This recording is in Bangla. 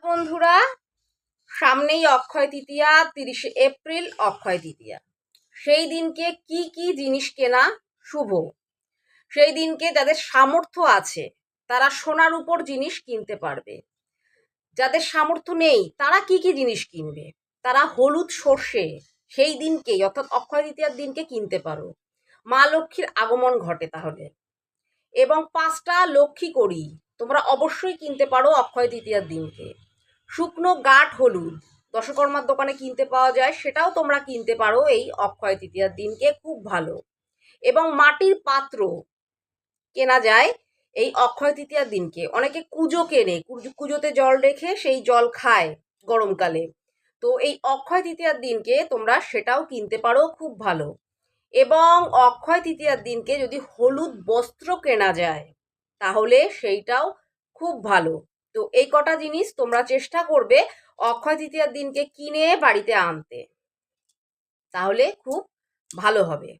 বন্ধুরা, সামনেই অক্ষয় তৃতীয়া, 30শে এপ্রিল অক্ষয় তৃতীয়া। সেই দিনকে কি কি জিনিস কেনা শুভ? সেই দিনকে যাদের সামর্থ্য আছে তারা সোনার উপর জিনিস কিনতে পারবে। যাদের সামর্থ্য নেই তারা কি কি জিনিস কিনবে? তারা হলুদ সর্ষে সেই দিনকেই অর্থাৎ অক্ষয় তৃতীয়ার দিনকে কিনতে পারো। মা লক্ষ্মীর আগমন ঘটে তাহলে। এবং 5টা লক্ষ্মী কড়ি তোমরা অবশ্যই কিনতে পারো অক্ষয় তৃতীয়ার দিনকে। শুকনো গাঁট হলুদ দশকর্মার দোকানে কিনতে পাওয়া যায়, সেটাও তোমরা কিনতে পারো এই অক্ষয় তৃতীয়ার দিনকে, খুব ভালো। এবং মাটির পাত্র কেনা যায় এই অক্ষয় তৃতীয়ার দিনকে। অনেকে কুজো কেনে, কুজোতে জল রেখে সেই জল খায় গরমকালে। তো এই অক্ষয় তৃতীয়ার দিনকে তোমরা সেটাও কিনতে পারো, খুব ভালো। এবং অক্ষয় তৃতীয়ার দিনকে যদি হলুদ বস্ত্র কেনা যায় তাহলে সেইটাও খুব ভালো। তো এই কটা জিনিস তোমরা চেষ্টা করবে অক্ষয় তৃতীয়ার দিনকে কিনে বাড়িতে আনতে, তাহলে খুব ভালো হবে।